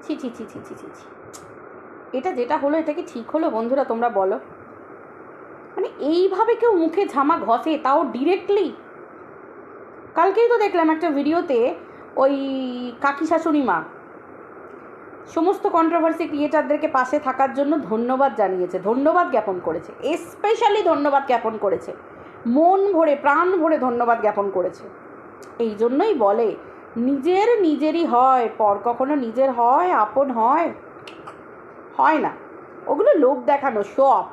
ছি ছি ছি ছি ছি ছি ছি, এটা যেটা হলো এটা কি ঠিক হলো বন্ধুরা? তোমরা বলো। মানে এইভাবে কেউ মুখে ঝামা ঘষে, তাও ডিরেক্টলি। কালকেই তো দেখলাম একটা ভিডিওতে ওই কাকি শাশুড়ি মা সমস্ত কন্ট্রোভার্সি ক্রিয়েটারদেরকে পাশে থাকার জন্য ধন্যবাদ জানিয়েছে, ধন্যবাদ জ্ঞাপন করেছে, স্পেশালি ধন্যবাদ জ্ঞাপন করেছে, মন ভরে প্রাণ ভরে ধন্যবাদ জ্ঞাপন করেছে। এই জন্যই বলে নিজেরই হয়, পর কখনো নিজের হয়, আপন হয়? হয় না, ওগুলো লোক দেখানো, শো অফ।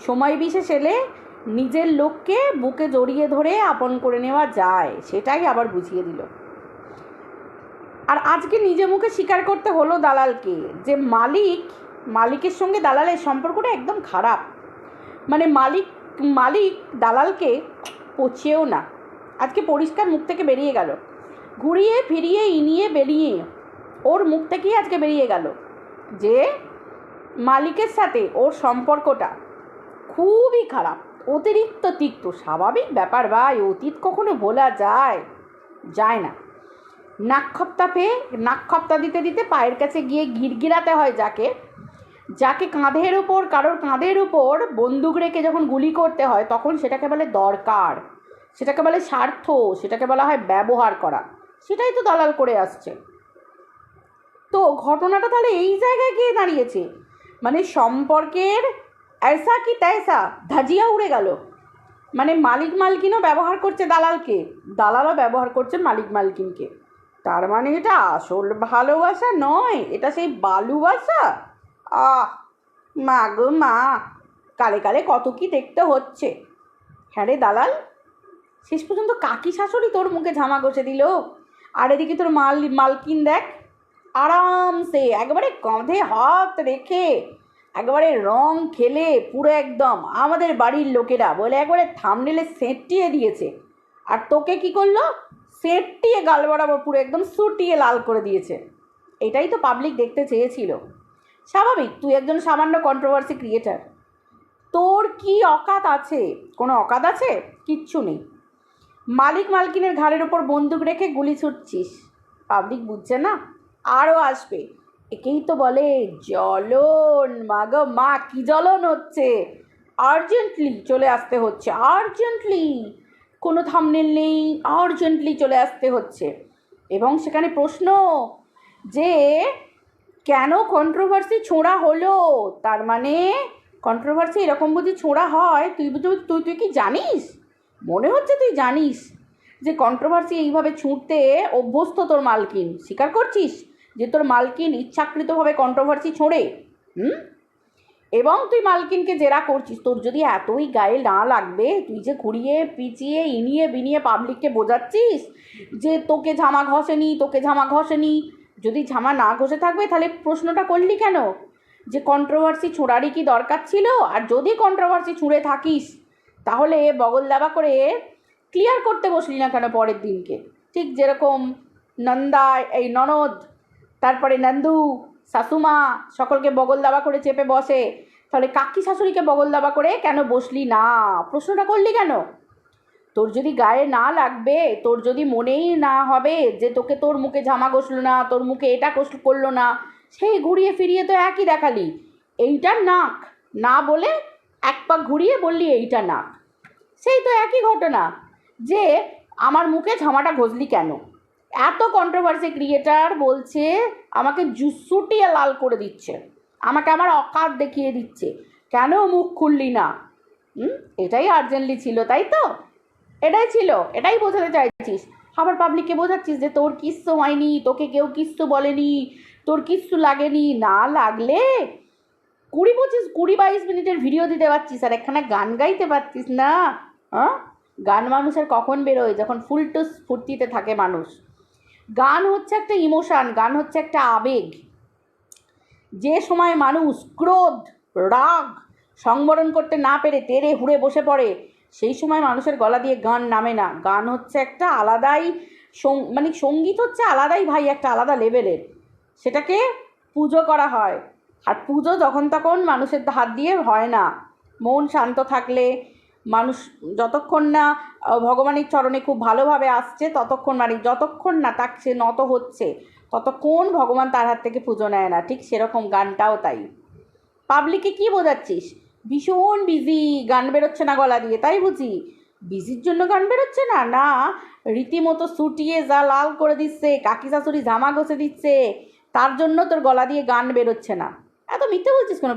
সময় বিশেষ এলে নিজের লোককে বুকে জড়িয়ে ধরে আপন করে নেওয়া যায়, সেটাই আবার বুঝিয়ে দিল। আর আজকে নিজে মুখে স্বীকার করতে হলো দালালকে যে মালিকের সঙ্গে দালালের সম্পর্কটা একদম খারাপ। মানে মালিক দালালকে পচিয়েও না। আজকে পরিষ্কার মুখ থেকে বেরিয়ে গেল, ঘুরিয়ে ফিরিয়ে ইনিয়ে বেরিয়ে ওর মুখ থেকেই আজকে বেরিয়ে গেল যে মালিকের সাথে ওর সম্পর্কটা খুবই খারাপ, অতিরিক্ত তিক্ত। স্বাভাবিক ব্যাপার ভাই, অতীত কখনো ভোলা যায় না। নাক খপ্তা দিতে দিতে পায়ের কাছে গিয়ে গিরগিরাতে হয় যাকে কারোর কাঁধের উপর বন্দুক রেখে যখন গুলি করতে হয়, তখন সেটাকে বলে দরকার, সেটাকে বলে স্বার্থ, সেটাকে বলা হয় ব্যবহার করা। সেটাই তো দালাল করে আসছে। তো ঘটনাটা তাহলে এই জায়গায় গিয়ে দাঁড়িয়েছে, মানে সম্পর্কের ऐसा কি তৈসা ধাজিয়া উড়ে গেল। মানে মালিক মালকিনও ব্যবহার করছে দালালকে, দালালও ব্যবহার করছে মালিক মালকিনকে। তার মানে এটা আসল ভালোবাসা নয়, এটা সেই বালুবাসা। মা গো মা, কালে কালে কত কি দেখতে হচ্ছে। হ্যাঁ রে দালাল, শেষ পর্যন্ত কাকি শাশুড়ি তোর মুখে ঝামা ঘষে দিল। আর এদিকে তোর মালকিন দেখ, আরামসে একেবারে কাঁধে হাত রেখে একেবারে রং খেলে পুরো একদম আমাদের বাড়ির লোকেরা বলে একবারে থামনেলে সেঁটিয়ে দিয়েছে। আর তোকে কি করলো? সেঁটিয়ে গাল বরাবর পুরো একদম সুটিয়ে লাল করে দিয়েছে। এটাই তো পাবলিক দেখতে চেয়েছিল। স্বাভাবিক, তুই একজন সামান্য কন্ট্রোভার্সি ক্রিয়েটার, তোর কি অকাত আছে? কোনো অকাত আছে? কিচ্ছু নেই। মালিক মালকিনের ঘাড়ের ওপর বন্দুক রেখে গুলি ছুটছিস, পাবলিক বুঝছে না? আরও আসবে। একেই তো বলে জ্বলন। মা গো মা, কি জ্বলন হচ্ছে! আর্জেন্টলি চলে আসতে হচ্ছে, আর্জেন্টলি, কোনো থাম্বনেল নেই, আর্জেন্টলি চলে আসতে হচ্ছে। এবং সেখানে প্রশ্ন যে কেন কন্ট্রোভার্সি ছোঁড়া হলো? তার মানে কন্ট্রোভার্সি এরকম বুঝি ছোঁড়া হয়? তুই কি জানিস? মনে হচ্ছে তুই জানিস যে কন্ট্রোভার্সি এইভাবে ছুঁড়তে অভ্যস্ত তোর মালকিন। স্বীকার করছিস যে তোর মালকিন ইচ্ছাকৃতভাবে কন্ট্রোভার্সি ছোঁড়ে। এবং তুই মালকিনকে জেরা করছিস। তোর যদি এতই গায়ে না লাগবে, তুই যে ঘুরিয়ে পিছিয়ে ইনিয়ে বিনিয়ে পাবলিককে বোঝাচ্ছিস যে তোকে ঝামা ঘষেনি। যদি ঝামা না ঘষে থাকবে তাহলে প্রশ্নটা করলি কেন যে কন্ট্রোভার্সি ছোঁড়ারই কি দরকার ছিল? আর যদি কন্ট্রোভার্সি ছুঁড়ে থাকিস তাহলে বগল দাবা করে ক্লিয়ার করতে বসলি না কেন পরের দিনকে? ঠিক যেরকম ননদ, তারপরে নন্দু, শাশুমা সকলকে বগল দাবা করে চেপে বসে, তাহলে কাকি শাশুড়িকে বগল দাবা করে কেন বসলি না? প্রশ্নটা করলি কেন? তোর যদি গায়ে না লাগবে, তোর যদি মনেই না হবে যে তোর মুখে ঝামা ঘষলো না, তোর মুখে এটা করলো না, সেই ঘুরিয়ে ফিরিয়ে তো একই দেখালি। এইটার নাক না বলে এক পাক ঘুরিয়ে বললি এইটা নাক, সেই তো একই ঘটনা যে আমার মুখে ঝামাটা ঘষলি কেন। এত কন্ট্রোভার্সি ক্রিয়েটার বলছে আমাকে জুসুটিয়ে লাল করে দিচ্ছে, আমাকে আমার অকাত দেখিয়ে দিচ্ছে, কেন মুখ খুললি না? এটাই আর্জেন্টলি ছিল, তাই তো? এটাই ছিল, এটাই বোঝাতে চাইছিস। আবার পাবলিককে বোঝাচ্ছিস যে তোর কিচ্ছু হয়নি, তোকে কেউ কিচ্ছু বলেনি, তোর কিচ্ছু লাগেনি। না লাগলে 20-22 মিনিটের ভিডিও দিতে পারছিস আর একখানা গান গাইতে পারছিস না? গান মানুষের কখন বেরোয়? যখন ফুল টু ফুর্তিতে থাকে মানুষ। গান হচ্ছে একটা ইমোশান, গান হচ্ছে একটা আবেগ। যে সময় মানুষ ক্রোধ, রাগ সংবরণ করতে না পেরে তেড়ে হুড়ে বসে পড়ে, সেই সময় মানুষের গলা দিয়ে গান নামে না। গান হচ্ছে একটা আলাদাই মানে সঙ্গীত হচ্ছে আলাদাই ভাই, একটা আলাদা লেভেলের। সেটাকে পুজো করা হয়, আর পুজো যখন তখন মানুষের হাত দিয়ে হয় না। মন শান্ত থাকলে, মানুষ যতক্ষণ না ভগবানের চরণে খুব ভালোভাবে আসছে ততক্ষণ, মানে যতক্ষণ না তাকে সে নত হচ্ছে ততক্ষণ ভগবান তার হাত থেকে পুজো নেয় না। ঠিক সেরকম গানটাও তাই। পাবলিককে কি বোঝাচ্ছিস? ভীষণ বিজি, গান বেরোচ্ছে না গলা দিয়ে, তাই বুঝি? বিজির জন্য গান বেরোচ্ছে না? না, রীতিমতো সুটিয়ে যা লাল করে দিচ্ছে, কাকি শাশুড়ি জামা ঘষে দিচ্ছে, তার জন্য তোর গলা দিয়ে গান বেরোচ্ছে না। এত মিথ্যে বলছিস কেন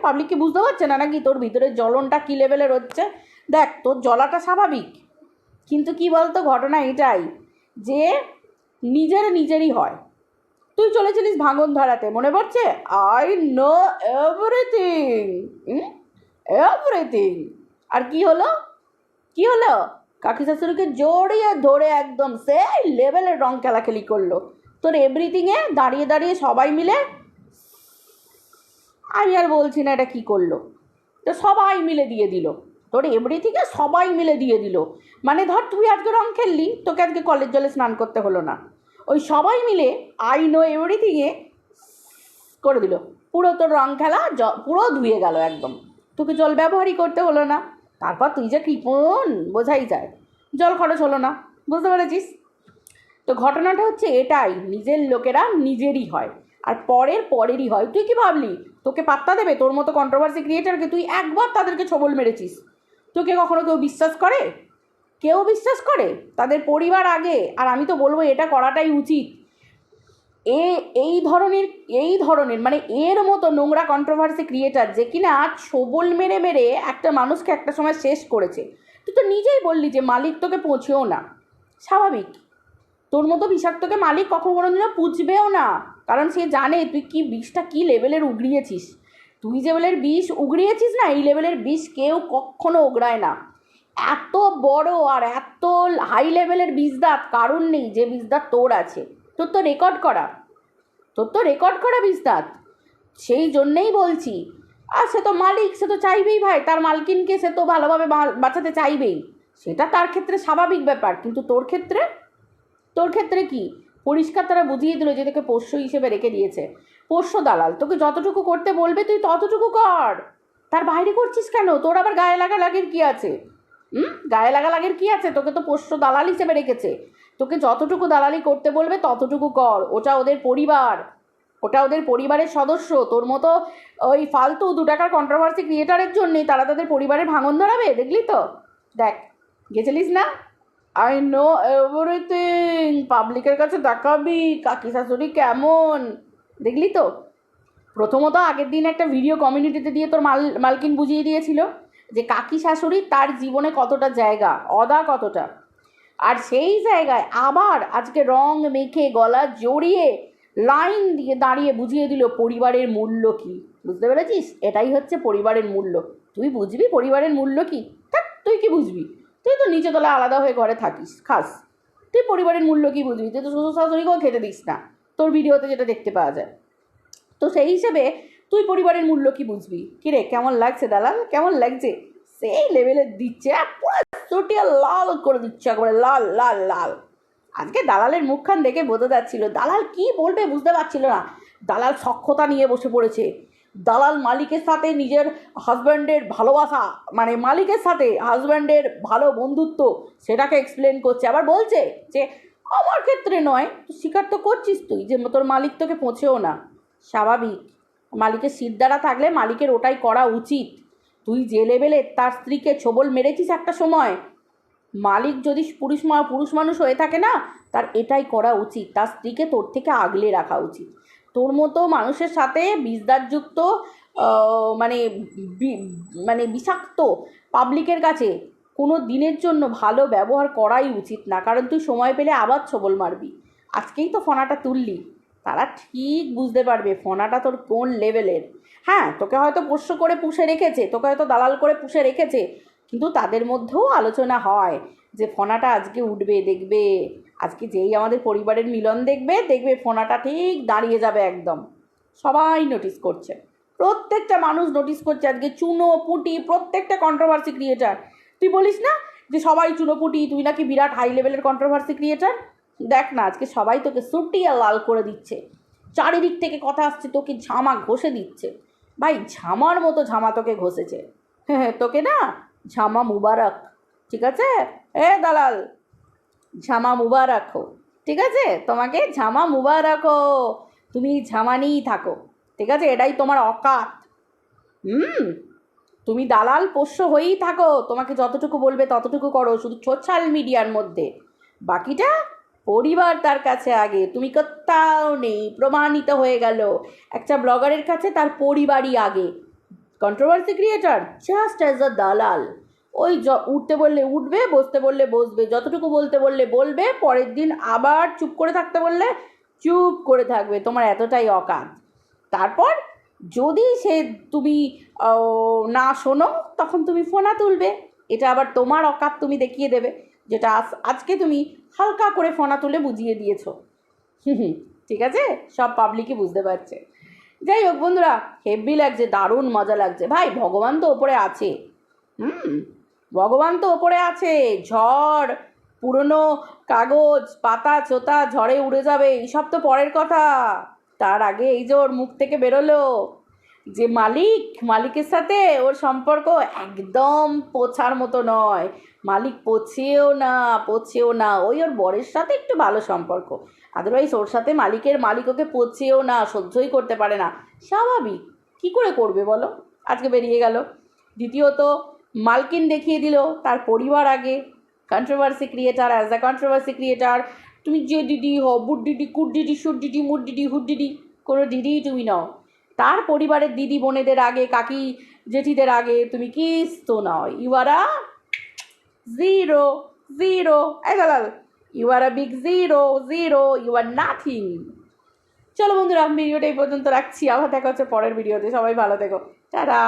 পাবলিককে বুঝতে পারছে না নাকি তোর ভিতরে জ্বলনটা কী লেভেলের হচ্ছে? দেখ, তোর জ্বলাটা স্বাভাবিক, কিন্তু কি বলতো, ঘটনা এটাই যে নিজেরই হয়। তুই চলেছিলিস ভাঙন ধরাতে, মনে পড়ছে? I know everything, everything. আর কি হলো? কাকি শাশুড়িকে জড়িয়ে ধরে একদম সেই লেভেলের রং খেলাখেলি করলো। তোর এভরিথিংয়ে দাঁড়িয়ে দাঁড়িয়ে সবাই মিলে, আমি আর বলছি না এটা কী করলো, তো সবাই মিলে দিয়ে দিল। তোর এভরিথিংয়ে সবাই মিলে দিয়ে দিল। মানে ধর তুই আজকে রং খেললি, তোকে আজকে কলের জলে স্নান করতে হলো না, ওই সবাই মিলে আই নো এভরিথিংয়ে করে দিল। পুরো তোর রং খেলা পুরো ধুয়ে গেল একদম, তোকে জল ব্যবহারই করতে হলো না। তারপর তুই যে কৃপণ বোঝাই যায়, জল খরচ হলো না। বুঝতে পেরেছিস? তো ঘটনাটা হচ্ছে এটাই, নিজের লোকেরা নিজেরই হয় আর পরেরই হয়। তুই কি ভাবলি তোকে পাত্তা দেবে? তোর মতো কন্ট্রোভার্সি ক্রিয়েটারকে তুই একবার তাদেরকে ছবল মেরেছিস, তোকে কখনো কেউ বিশ্বাস করে? কেউ বিশ্বাস করে? তাদের পরিবার আগে। আর আমি তো বলবো এটা করাটাই উচিত। এই ধরনের মানে এর মতো নোংরা কন্ট্রোভার্সি ক্রিয়েটার যে কিনা ছবল মেরে মেরে একটা মানুষকে একটা সময় শেষ করেছে। তুই তো নিজেই বললি যে মালিক তোকে পৌঁছেও না। স্বাভাবিক, তোর মতো বিষাক্তকে মালিক কখনো কোনোদিনও পুষবেও না, কারণ সে জানে তুই কি বিষটা কী লেভেলের উগড়িয়েছিস। তুই যে লেভেলের বিষ উগড়িয়েছিস না, এই লেভেলের বিষ কেউ কখনো ওগড়ায় না। এত বড় আর এত হাই লেভেলের বিষদাঁত কারণ নেই যে বিষদাঁত তোর আছে। তোর তো রেকর্ড করা বিষদাঁত। সেই জন্যেই বলছি। আর সে তো মালিক, সে তো চাইবেই ভাই তার মালকিনকে সে তো ভালোভাবে বাঁচাতে চাইবেই, সেটা তার ক্ষেত্রে স্বাভাবিক ব্যাপার। কিন্তু তোর ক্ষেত্রে কি পরিষ্কার তারা বুঝিয়ে দিল যে তোকে পোষ্য হিসেবে রেখে দিয়েছে। পোষ্য দালাল, তোকে যতটুকু করতে বলবে তুই ততটুকু কর, তার বাইরে করছিস কেন? তোর আবার গায়ে লাগালাগির কি আছে? গায়ে লাগালাগির কি আছে? তোকে তো পোষ্য দালাল হিসেবে রেখেছে, তোকে যতটুকু দালালি করতে বলবে ততটুকু কর। ওটা ওদের পরিবার, ওটা ওদের পরিবারের সদস্য। তোর মতো ওই ফালতু 2 টাকার কন্ট্রোভার্সি ক্রিয়েটারের জন্যই তারা তাদের পরিবারের ভাঙন ধরাবে। দেখলি তো, দেখ, গেছিলিস না? আই নো এভরিথিং, পাবলিকের কাছে দেখাবি কাকি শাশুড়ি কেমন। দেখলি তো, প্রথমত আগের দিন একটা ভিডিও কমিউনিটিতে দিয়ে তোর মালকিন বুঝিয়ে দিয়েছিল যে কাকি শাশুড়ি তার জীবনে কতটা জায়গা, অদা কতটা। আর সেই জায়গায় আবার আজকে রং মেখে গলা জড়িয়ে লাইন দিয়ে দাঁড়িয়ে বুঝিয়ে দিল পরিবারের মূল্য কী। বুঝতে পেরেছিস? এটাই হচ্ছে পরিবারের মূল্য। তুই বুঝবি পরিবারের মূল্য কী? তুই কি বুঝবি? তুই তো নিচে তলায় আলাদা হয়ে ঘরে খাস, তুই পরিবারের মূল্য কী বুঝবি? তুই তো শ্বশুর শাশুড়িকেও খেতে দিস না, তোর ভিডিওতে যেটা দেখতে পাওয়া যায়। তো সেই হিসেবে তুই পরিবারের মূল্য কী বুঝবি? কিরে, কেমন লাগছে দালাল? কেমন লাগছে? সেই লেভেলে দিচ্ছে, পুরো চটিয়া লাল করে দিচ্ছে, একবারে লাল লাল লাল। আজকে দালালের মুখখান দেখে বোঝা যাচ্ছিল দালাল কি বলবে বুঝতে পারছিল না। দালাল সখ্যতা নিয়ে বসে পড়েছে। দালাল মালিকের সাথে নিজের হাজব্যান্ডের ভালোবাসা, মানে মালিকের সাথে হাজব্যান্ডের ভালো বন্ধুত্ব, সেটাকে এক্সপ্লেন করছে। আবার বলছে যে আমার ক্ষেত্রে নয়। তো স্বীকার তো করছিস তুই যে তোর মালিক তোকে পৌঁছেও না। স্বাভাবিক, মালিকের সিদ্ধারা থাকলে মালিকের ওটাই করা উচিত। তুই যে লেভেলে তার স্ত্রীকে ছোবল মেরেছিস একটা সময়, মালিক যদি পুরুষ মানুষ হয়ে থাকে না, তার এটাই করা উচিত, তার স্ত্রীকে তোর থেকে আগলে রাখা উচিত। তোর মতো মানুষের সাথে বিষদারযুক্ত মানে মানে বিষাক্ত পাবলিকের কাছে কোনো দিনের জন্য ভালো ব্যবহার করাই উচিত না, কারণ তুই সময় পেলে আবার ছোবল মারবি। আজকেই তো ফোনাটা তুললি, তারা ঠিক বুঝতে পারবে ফোনাটা তোর কোন লেভেলের। হ্যাঁ, তোকে হয়তো পোষ্য করে পুষে রেখেছে, তোকে হয়তো দালাল করে পুষে রেখেছে, কিন্তু তাদের মধ্যেও আলোচনা হয় যে ফোনাটা আজকে উঠবে, দেখবে আজকে যেই আমাদের পরিবারের মিলন দেখবে ফোনাটা ঠিক দাঁড়িয়ে যাবে একদম। সবাই নোটিস করছে, প্রত্যেকটা মানুষ নোটিস করছে আজকে। চুনো পুটি প্রত্যেকটা কন্ট্রোভার্সি ক্রিয়েটার। তুই বলিস না যে সবাই চুনোপুটি, তুই নাকি বিরাট হাই লেভেলের কন্ট্রোভার্সি ক্রিয়েটার। দেখ না, আজকে সবাই তোকে সুটিয়ে লাল করে দিচ্ছে। চারিদিক থেকে কথা আসছে, তোকে ঝামা ঘষে দিচ্ছে। ভাই, ঝামার মতো ঝামা তোকে ঘষেছে। হ্যাঁ, তোকে না ঝামা মুবারক, ঠিক আছে? এ দালাল, ঝামা মুবারক হো, ঠিক আছে? তোমাকে ঝামা মুবারক হো, তুমি ঝামা নিয়েই থাকো, ঠিক আছে? এটাই তোমার অকাত। তুমি দালাল পোষ্য হয়েই থাকো, তোমাকে যতটুকু বলবে ততটুকু করো, শুধু সোশ্যাল মিডিয়ার মধ্যে, বাকিটা পরিবার তার কাছে আগে। তুমি কোথাও নেই, প্রমাণিত হয়ে গেল। একটা ব্লগারের কাছে তার পরিবারই আগে। Controversy creator just as a দালাল, ওই উঠতে বললে উঠবে, বসতে বললে বসবে, যতটুকু বলতে বললে বলবে, পরের দিন আবার চুপ করে থাকতে বললে চুপ করে থাকবে। তোমার এতটাই অকাত। তারপর যদি সে তুমি না শোনো, তখন তুমি ফোনা তুলবে। এটা আবার তোমার অকাত, তুমি দেখিয়ে দেবে, যেটা আজকে তুমি হালকা করে ফোনা তুলে বুঝিয়ে দিয়েছো। ঠিক আছে, সব পাবলিকই বুঝতে পারছে। যাই হোক বন্ধুরা, হেভি লাগছে, দারুণ মজা লাগছে। ভাই ভগবান তো ওপরে আছে, ভগবান তো ওপরে আছে। ঝড়, পুরনো কাগজ পাতা চোতা ঝড়ে উড়ে যাবে, এইসব তো পরের কথা। তার আগে এই যে ওর মুখ থেকে বেরোলো যে মালিকের সাথে ওর সম্পর্ক একদম পোছার মতো নয়। মালিক পোছেও না, ওই ওর বরের সাথে একটু ভালো সম্পর্ক, আদারওয়াইজ ওর সাথে মালিক ওকে পোছেও না, সহ্যই করতে পারে না। স্বাভাবিক, কি করে করবে বলো? আজকে বেরিয়ে গেল। দ্বিতীয়ত মালকিন দেখিয়ে দিল তার পরিবার আগে। Controversy creator, as the controversy creator তুমি যে দিদি হও, বুড দিদি, কুড দিদি, সুড দিদি, মুড দিদি, হুড দিদি, কোনো দিদিই তুমি নাও। তার পরিবারের দিদি বোনেদের আগে, কাকি জেঠিদের আগে তুমি কিস তো নাও। You are a zero, zero. এই দালাল, you are a big zero, zero, you are nothing. চলো বন্ধুরা, ভিডিওটা এই পর্যন্ত রাখছি, আবার দেখা হচ্ছে পরের ভিডিওতে। সবাই ভালো থেকো, টাটা।